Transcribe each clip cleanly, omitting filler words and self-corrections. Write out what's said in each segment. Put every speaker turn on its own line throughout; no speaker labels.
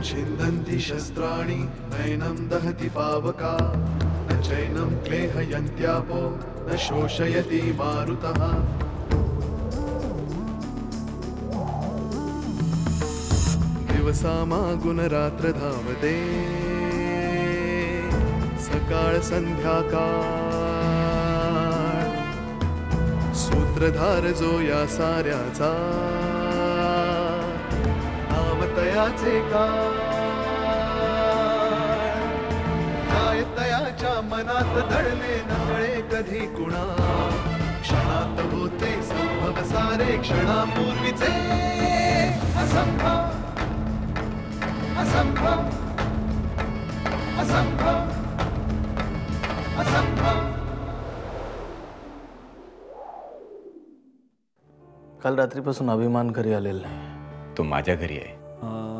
छिन्दन्ति शस्त्राणि नैनं दहति पावका न चैनं क्लेहयन्त्यापो न शोषयति मारुतः दिवसामागुणरात्र धावते सकाळ संध्याकाळ सूत्रधार जो या साऱ्याचा नामतयाचे काय तयाच्या मनात दडले नकळे कधी कुणा क्षणात होते संभव सारे क्षणापूर्वीचे असंभव असंभव असंभव असंभव।
काल रात्रीपासून अभिमान घरी आलेला नाही।
तो माझ्या घरी आहे।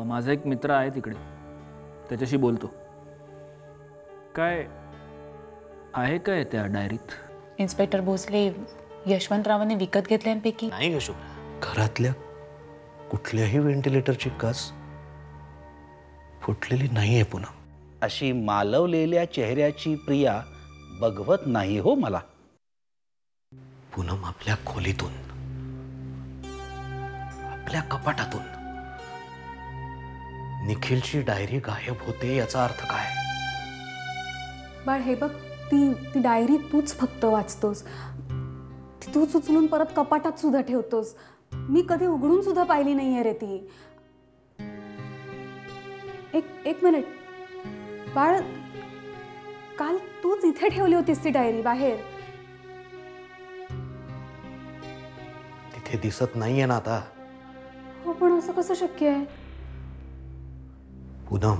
माझा एक मित्र आहे तिकडे, त्याच्याशी बोलतो। काय आहे काय त्या डायरीत?
इन्स्पेक्टर भोसले, यशवंतरावांनी विकत घेतल्यांपैकी
नाही ग शुभ्रा, घरातल्या कुठल्याही व्हेंटिलेटरची काच फुटलेली नाहीये पुन्हा।
अशी मालवलेल्या चेहऱ्याची प्रिया बघवत नाही हो मला।
पूनम आपल्या खोलीतून, आपल्या कपाटातून निखिलची डायरी गायब होते याचा अर्थ काय?
बाळ हे बघ, ती डायरी तूच फक्त वाचतोस, ती तूच उचलून परत कपाटात सुद्धा ठेवतोस। मी कधी उघडून सुद्धा पाहिली नाहीये रे ती। एक मिनिट बाळ, काल तूच इथे ठेवली होतीस ती डायरी बाहेर।
तिथे दिसत नाहीये ना आता।
हो पण असं कसं शक्य आहे?
पूनम,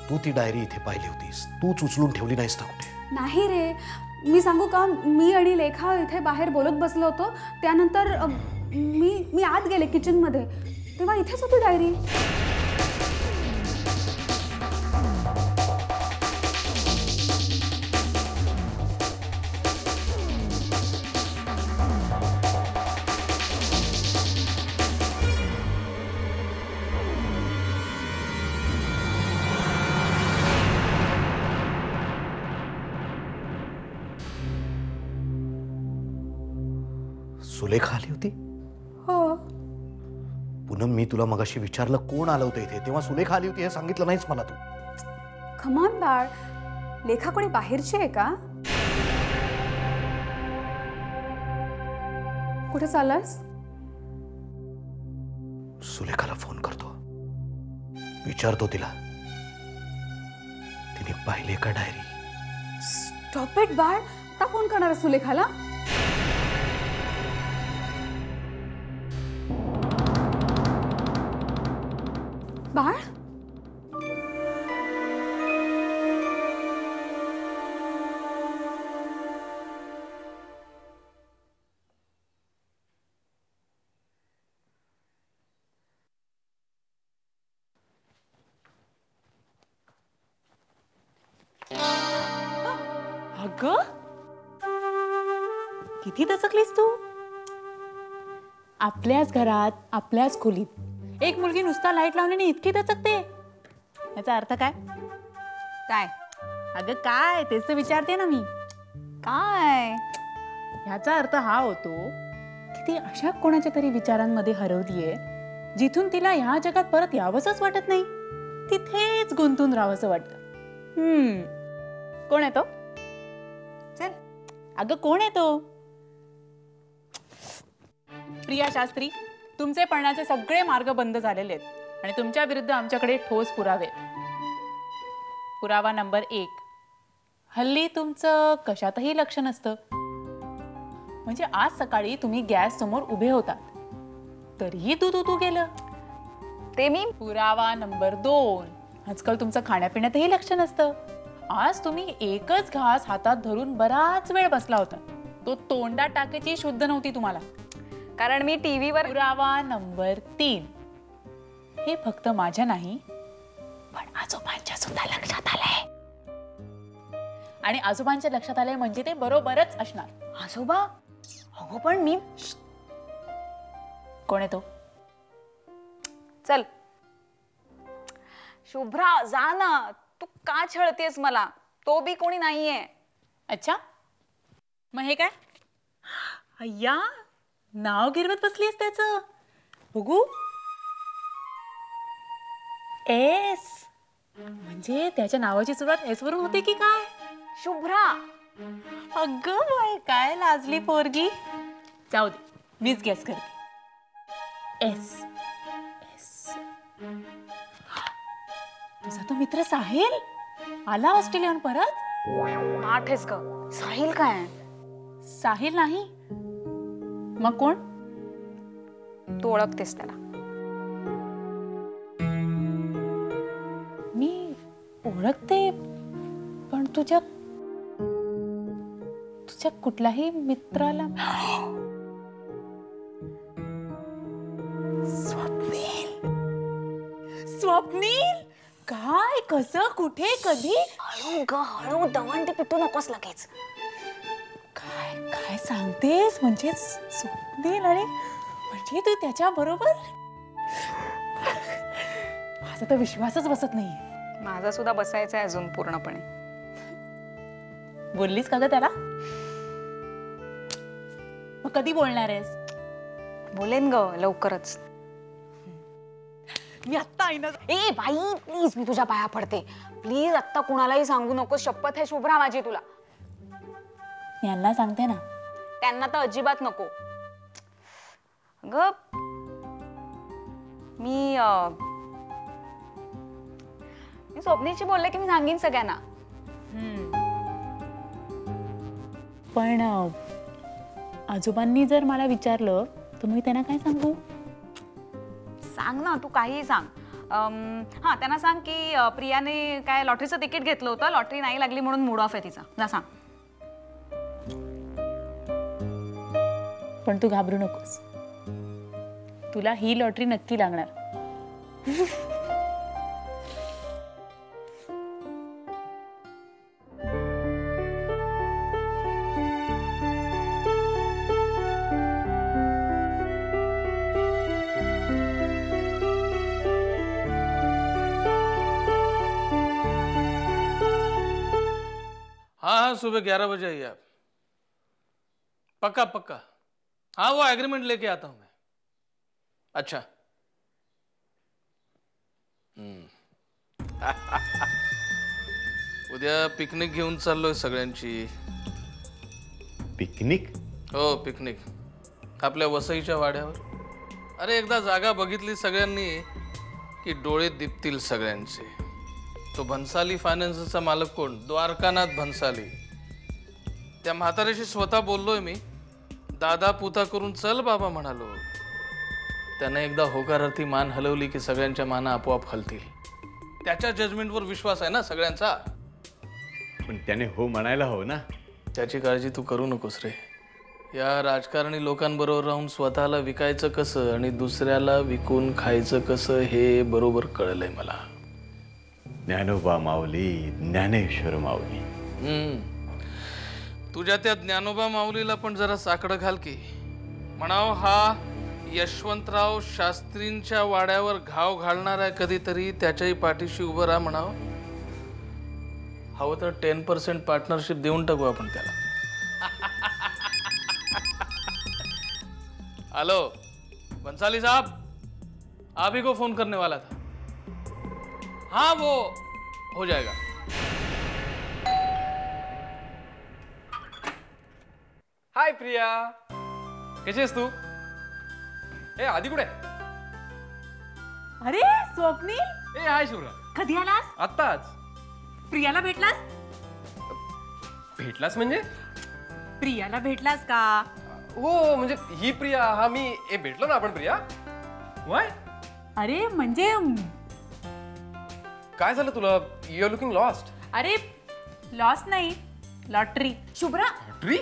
तू ती डायरी इथे पाहिली होतीस, तूच उचलून ठेवली नाहीस ना कुठे?
नाही रे, मी सांगू का, मी आणि लेखा इथे बाहेर बोलत बसलो होतो, त्यानंतर मी आत गेले किचन मध्ये, तेव्हा इथेच होती डायरी।
सुलेखा आली होती?
हो।
पूनम, मी तुला मगाशी विचारलं कोण आलं होतं इथे, तेव्हा सुलेखा आली होती हे सांगितलं नाहीस मला तू।
खमॉन बाळ, लेखा कोणी बाहेरची आहे का? कुठे चाललास?
सुलेखाला फोन करतो, विचारतो तिला तिने पाहिले का डायरी।
स्टॉप इट बाळ, आता फोन करणार सुलेखाला? बाळ,
अगं किती दचकलीस तू? आपल्याच घरात, आपल्याच खोलीत एक मुलगी नुसता लाईट लावण्याने इतकी दचकते, याचा अर्थ काय? काय अगं काय, तेच तर विचारते ना मी। काय याचा अर्थ हा होतो की ती अशा कोणाच्या तरी विचारांमध्ये हरवलीये जिथून तिला ह्या जगात परत यावंसच वाटत नाही, तिथेच गुंतून राहावंसं वाटतं। कोण आहे तो? चल अगं कोण आहे तो? प्रिया शास्त्री, तुमचे पळण्याचे सगळे मार्ग बंद झालेले आहेत आणि तुमच्या विरुद्ध आमच्याकडे ठोस पुरावे। पुरावा नंबर 1, हल्ली तुमचं कशातही लक्ष नसतं। म्हणजे आज सकाळी तुम्ही गॅस समोर उभे होतात तरीही तू गेलं ते मी। पुरावा नंबर 2, आजकाल तुमचं खाण्यापिण्यातही लक्ष नसतं। आज तुम्ही एकच घास हातात धरून बराच वेळ बसला होता, तो तोंडात टाकायची शुद्ध नव्हती तुम्हाला, कारण मी टीव्हीवर। पुरावा नंबर 3, हे फक्त माझ्या नाही पण आजोबांच्या सुद्धा लक्षात आलंय, आणि आजोबांच्या लक्षात आलंय म्हणजे ते बरोबरच असणार। आजोबा? अगो पण मी। कोण आहे तो? चल
शुभ्रा जा ना, तू का छळतेस मला? तो बी कोणी नाहीये.
अच्छा, मग हे काय? अय्या, नाव गिरवत बसलीस त्याचं. बघू. एस, म्हणजे त्याच्या नावाची सुरुवात एस वरून होते की काय?
शुभ्रा,
अगं बाय, काय लाजली पोरगी. जाऊ दे, मीच गेस करते. S S. तुझा तो मित्र साहिल आला ऑस्ट्रेलियाहून परत.
आठेस ग. साहिल काय?
साहिल नाही मग कोण?
तू ओळखतेस त्याला.
मी ओळखते, पण तुझ्या कुठल्याही मित्राला. स्वप्नील, काय, कसं, कुठे, कधी?
हळू ग हळू, दवंडी पिटू नकोस लगेच.
काय काय सांगतेस? म्हणजे स्वप्नील आणि म्हणजे तू त्याच्या बरोबर? माझा तर विश्वासच बसत नाही.
माझा सुद्धा बसायचा आहे अजून पूर्णपणे.
बोललीस का ग त्याला? मग कधी बोलणार आहेस?
बोलेन ग लवकरच.
मी आत्ता आईना.
ए बाई प्लीज, मी तुझ्या पाया पडते. प्लीज आत्ता कुणालाही सांगू नकोस, शपथ आहे शुभ्रा माझी तुला.
यांना सांगते ना.
त्यांना तर अजिबात नको. ग मी स्वप्नीशी बोलले की मी सांगेन सगळ्यांना.
पण आजोबांनी जर मला विचारलं तर मी त्यांना काय सांगू?
सांग ना, तू काहीही सांग. हा, त्यांना सांग की प्रियाने काय लॉटरीचं तिकीट घेतलं होतं, लॉटरी नाही लागली म्हणून मूड ऑफ आहे तिचा. जा सांग.
पण तू घाबरू नकोस, तुला ही लॉटरी नक्की लागणार.
हाँ, सुबह 11 बजे आइए आप. पक्का पक्का. हाँ, वो एग्रीमेंट लेके आता हूं मैं. अच्छा. उद्या पिकनिक घेऊन चाललोय सगळ्यांची.
पिकनिक?
हो, पिकनिक आपल्या वसईच्या वाड्यावर. अरे एकदा जागा बघितली सगळ्यांनी की डोळे दिपतील सगळ्यांचे. तो भन्साली फायनान्सचा मालक कोण? द्वारकानाथ भन्साली. त्या म्हाताऱ्याशी स्वतः बोललोय मी. दादा पुता करून चल बाबा म्हणालो. त्याने एकदा होकारार्थी मान हलवली की सगळ्यांच्या माना आपोआप हलतील. त्याच्या जजमेंटवर विश्वास आहे ना सगळ्यांचा.
पण त्याने हो म्हणायला हवं ना.
त्याची काळजी तू करू नकोस रे. या राजकारणी लोकांबरोबर राहून स्वतःला विकायचं कसं आणि दुसऱ्याला विकून खायचं कसं हे बरोबर कळलंय मला.
ज्ञानोबा माऊली, ज्ञानेश्वर माऊली.
तुझ्या त्या ज्ञानोबा माऊलीला पण जरा साकडं घाल की. म्हणाव हा यशवंतराव शास्त्रींच्या वाड्यावर घाव घालणार आहे कधीतरी, त्याच्याही पाठीशी उभं राहा म्हणाव. हवं तर 10% पार्टनरशिप देऊन टाकू आपण त्याला. हेलो बंसाली साहब, आप ही को फोन करने वाला था. हाँ वो हो जाएगा.
हाय प्रिया, कशी आहेस तू? ए आधी कुठे?
अरे स्वप्नील,
ए हाय शुभ्रा.
कधी आलास?
आत्ताच.
प्रियाला भेटलास?
भेटलास म्हणजे?
प्रियाला भेटलास का?
हो म्हणजे ही प्रिया. हा मी भेटलो ना आपण प्रिया. वाय?
अरे म्हणजे
काय झालं तुला? You are looking lost.
अरे लॉस नाही, लॉटरी. शुभ्रा,
लॉटरी?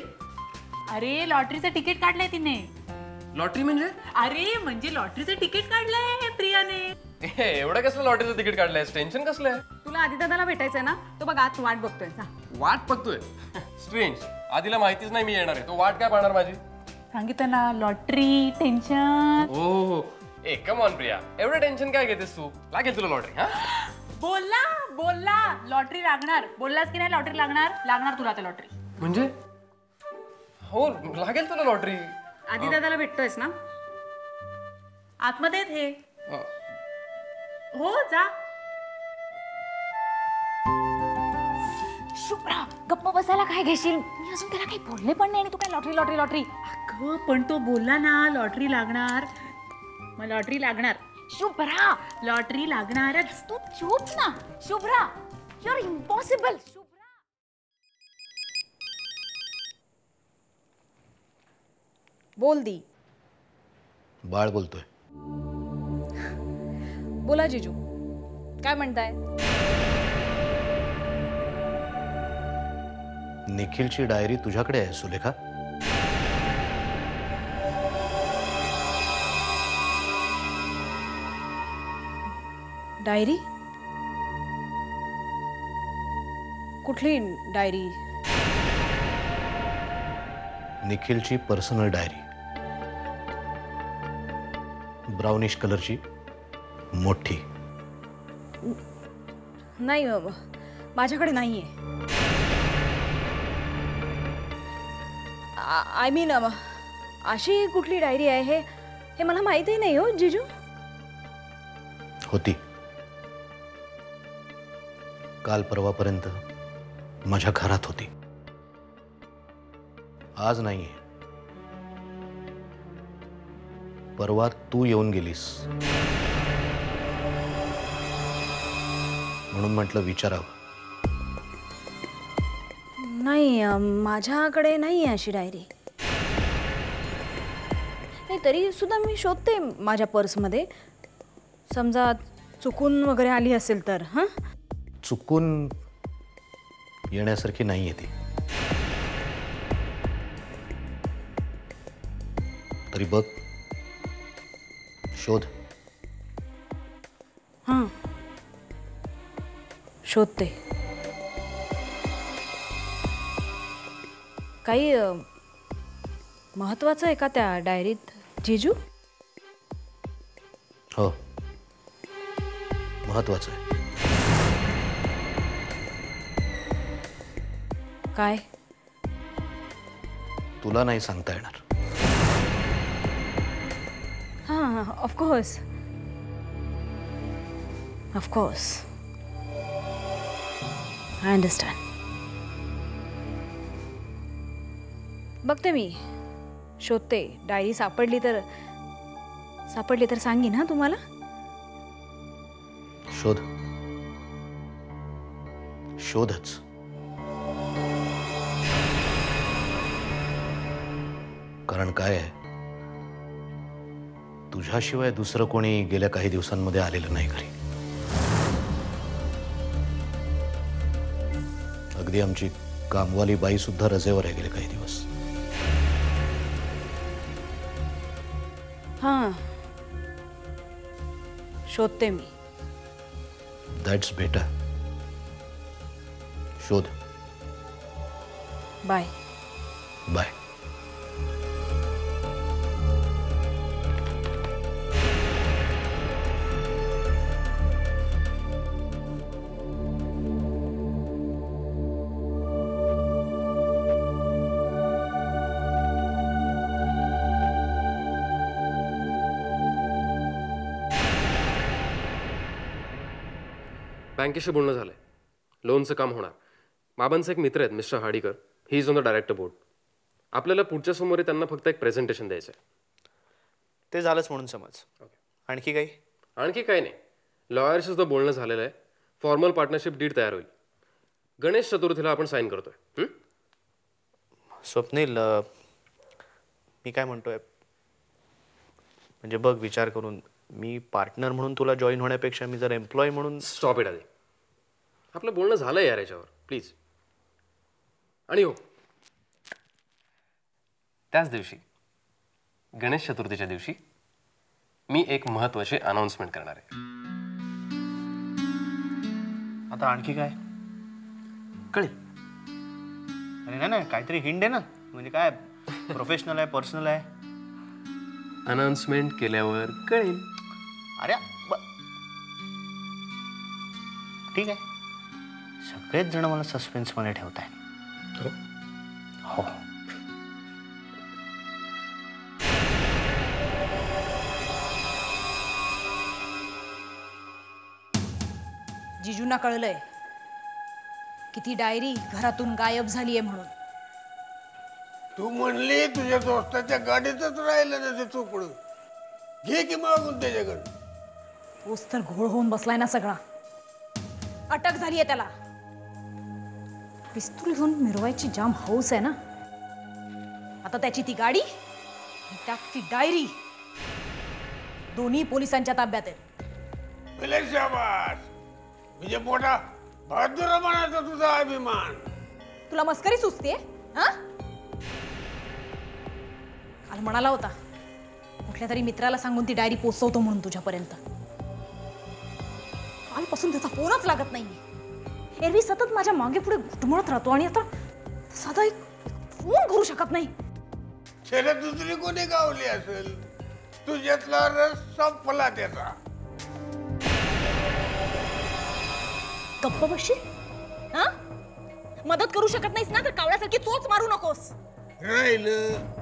अरे लॉटरीचं तिकीट काढलंय तिने.
लॉटरी म्हणजे?
अरे म्हणजे लॉटरीचं तिकीट काढलंय प्रियाने.
एवढं कसलं लॉटरीचं तिकीट काढलंयस? टेन्शन कसलं आहे?
तुला आदिदादाला भेटायचंय ना, तो बघ आज वाट बघतोय.
वाट बघतोय? स्ट्रेंज. आधीला माहितीच नाही मी येणार आहे. तो वाट काय पाहणार माझी?
सांगितलं ना, लॉटरी, टेन्शन.
हो. ए कम ऑन प्रिया, एवढं टेन्शन काय घेतेस तू? लागेल तुला लॉटरी. हा
बोलला बोलला लॉटरी लागणार. बोललास की नाही लॉटरी लागणार? लागणार तुला ते लॉटरी.
म्हणजे हो लागेल तुला लॉटरी.
आधी दादाला भेटतोयस ना?
आतमध्ये हे हो जा.
शुभ्रा गप्प बसायला काय घेशील? मी अजून त्याला काही बोलले पण नाही आणि तू काय लॉटरी लॉटरी लॉटरी.
अगं पण तो बोलला ना लॉटरी लागणार. मग लॉटरी लागणार.
शुभ्रा
लॉटरी लागणारच.
तू चूप ना. Shubhra you are impossible. Shubhra
बोल दी.
बाळ बोलतोय.
बोला जिजू, काय म्हणताय?
निखिलची डायरी तुझ्याकडे आहे सुलेखा?
डायरी? कुठली डायरी?
निखिलची पर्सनल डायरी, ब्राउनिश कलरची, मोठी.
नाही माझ्याकडे नाहीये. आय मीन अशी कुठली डायरी आहे हे मला माहिती नाही हो जिजू.
होती काल परवापर्यंत माझ्या घरात होती. आज नाहीये. परवा तू येऊन गेलीस म्हणून म्हटलं विचारावं.
नाही माझ्याकडे नाही आहे अशी डायरी. नाही तरी सुद्धा मी शोधते माझ्या पर्समध्ये. समजा चुकून वगैरे आली असेल तर. हां
चुकून येण्यासारखी नाहीये ती. तरी बघ, शोध.
हां शोधते. काही महत्वाचं आहे का त्या डायरीत जिजू?
हो महत्वाचं आहे.
काय?
तुला नाही सांगता येणार.
हां ऑफकोर्स ऑफकोर्स आय अंडरस्टँड. बघते मी, शोधते. डायरी सापडली तर सांगीन ना तुम्हाला.
शोध. शोधच. कारण काय आहे, तुझ्याशिवाय दुसरं कोणी गेल्या काही दिवसांमध्ये आलेलं नाही घरी. अगदी आमची कामवाली बाई सुद्धा रजेवर आहे गेले काही दिवस.
हां शोधते मी.
That's better. शोध.
बाय.
बाय.
बँकेशी बोलणं झालंय. लोनचं काम होणार. बाबांचे एक मित्र आहेत mister Hardikar. He is on the director board. आपल्याला पुढच्या सोमवारी त्यांना फक्त एक प्रेझेंटेशन द्यायचं आहे.
ते झालंच म्हणून समज. आणखी काही?
आणखी काही नाही. लॉयरशी सुद्धा बोलणं झालेलं आहे. फॉर्मल पार्टनरशिप डीड तयार होईल. गणेश चतुर्थीला आपण साईन करतोय.
स्वप्नील, मी काय म्हणतोय, म्हणजे बघ विचार करून, मी पार्टनर म्हणून तुला जॉईन होण्यापेक्षा मी जर एम्प्लॉय म्हणून.
स्टॉप इट आधी. आपलं बोलणं झालंय यार याच्यावर, प्लीज. आणि हो, त्याच दिवशी गणेश चतुर्थीच्या दिवशी मी एक महत्वाची अनाउन्समेंट करणार आहे.
आता आणखी काय
कळेल.
अरे नाही काहीतरी हिंड आहे ना, म्हणजे काय प्रोफेशनल आहे पर्सनल आहे?
अनाउन्समेंट केल्यावर कळेल.
अरे ठीक आहे, सगळेच जण मला सस्पेन्समध्ये ठेवतायत. हो.
जिजूंना कळलंय की ती डायरी घरातून गायब झालीये म्हणून.
तू म्हणली तुझ्या दोस्ताच्या गाडीतच राहिलं ना ते चोपडं. घे की मागून त्याच्याकडं.
तोच तर घोळ होऊन बसलाय ना सगळा. अटक झालीये त्याला. पिस्तूल घेऊन मिरवायची जाम हौस आहे ना. आता त्याची ती गाडी आणि त्यात ती डायरी दोन्ही पोलिसांच्या ताब्यात आहेत.
भले शाबास. म्हणजे मोठा बहादूर म्हणायचा तुझा अभिमान.
तुला मस्करी सुचते हा? काल म्हणाला होता कुठल्या तरी मित्राला सांगून ती डायरी पोचवतो म्हणून तुझ्यापर्यंत. कालपासून त्याचा फोनच लागत नाहीये. एरवी सतत माझ्या मागे पुढे घुटमळत राहतो आणि आता साधा एक फोन करू शकत नाही.
त्याला दुसरी कोणी गावली असेल. तुझ्यातला रस संपला त्याचा.
गप्प बसशील हा? मदत करू शकत नाहीस ना तर कावळ्यासारखी चोच मारू नकोस.
राहिलं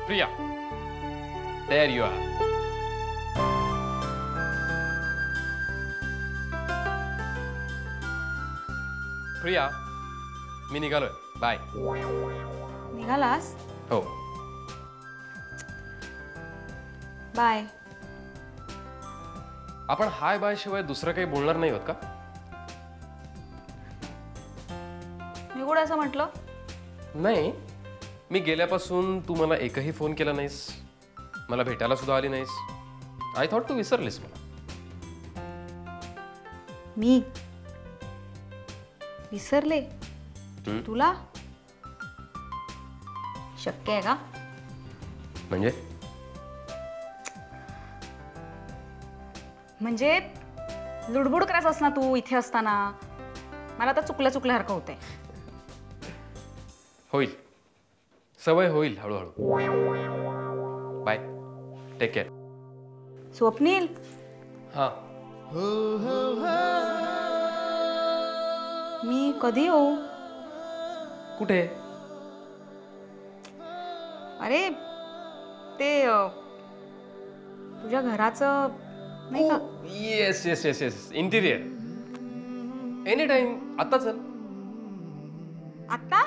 Priya, there you are. Priya, मी निघालोय. बाय.
निघालास?
हो.
बाय.
आपण हाय बाय शिवाय दुसरं काही बोलणार नाही होत का?
मी कुठं असं म्हटलं?
नाही, मी गेल्यापासून तू मला एकही फोन केला नाहीस, मला भेटायला सुद्धा आली नाहीस. आय थॉट तू विसरलीस मला.
मी विसरले तुला? शक्य आहे का? म्हणजे लुडबुड करायचं ना तू इथे असताना. मला आता चुकल्यासारखं होतंय.
होईल, सवय होईल हळूहळू. Bye, take care.
स्वप्नील.
हा.
मी कधी येऊ?
कुठे?
अरे ते तुझ्या घराचं नाही का?
Yes yes yes yes, interior. Any time. आता चल.
आता?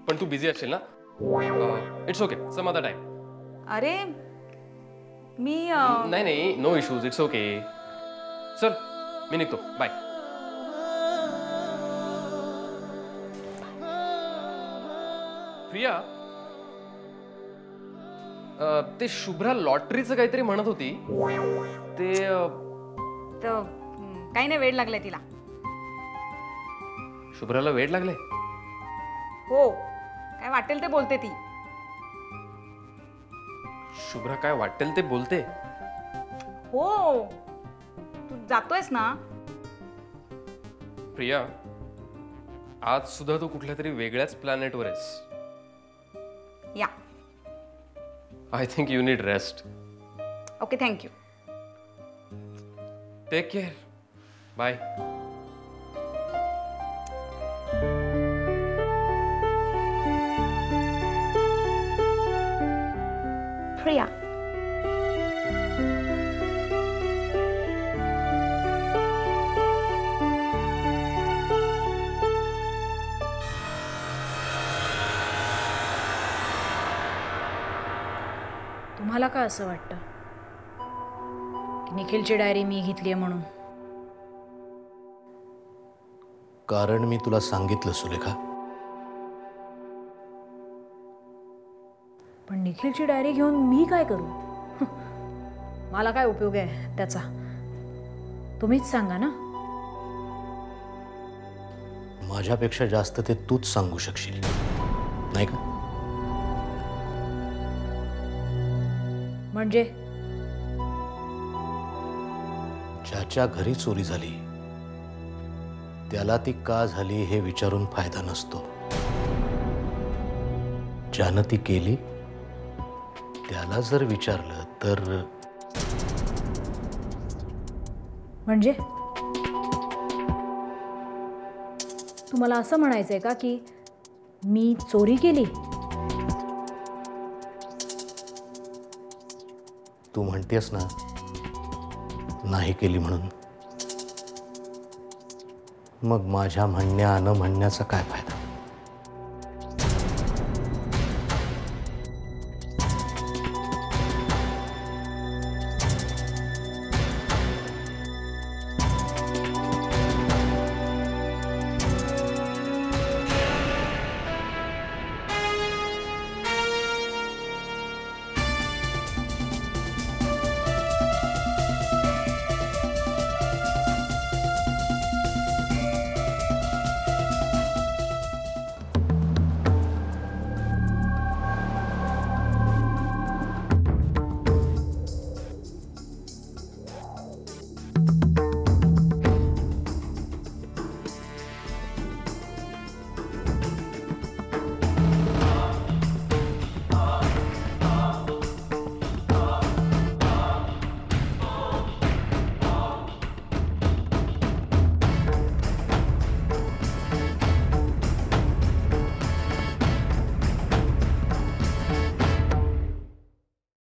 पण तू बिझी असशील ना. It's okay, some other time.
अरे मी
नाही, नो इश्यूज, इट्स ओके. चल, मी निघतो. बाय. प्रिया, ते शुभ्रा लॉटरीचं काहीतरी म्हणत होती. ते
काही नाही, वेळ लागलाय तिला.
शुभ्राला वेळ लागले?
हो, काय वाटेल ते बोलते ती.
शुभ्रा काय वाटेल ते बोलते?
हो, तू जातोयस ना?
प्रिया, आज सुद्धा तू कुठल्या तरी वेगळ्याच प्लॅनेटवर आहेस.
या.
I think you need rest.
Okay, thank you.
Take care. Bye.
Priya.
तुम्हाला का असं वाटतं की निखिलची डायरी मी घेतलीये म्हणून?
कारण मी तुला सांगितलं सुलेखा.
पण निखिलची डायरी घेऊन मी काय करू? मला काय उपयोग आहे त्याचा? तुम्हीच सांगा ना.
माझ्यापेक्षा जास्त ते तूच सांगू शकशील. नाही का?
म्हणजे
ज्याच्या घरी चोरी झाली त्याला ती का झाली हे विचारून फायदा नसतो. ज्यानं ती केली त्याला जर विचारलं तर
म्हणजे तुम्हाला असं म्हणायचंय का की मी चोरी केली?
तू म्हणतेस ना नाही केली म्हणून, मग माझ्या म्हणण्या न म्हणण्याचा काय फायदा?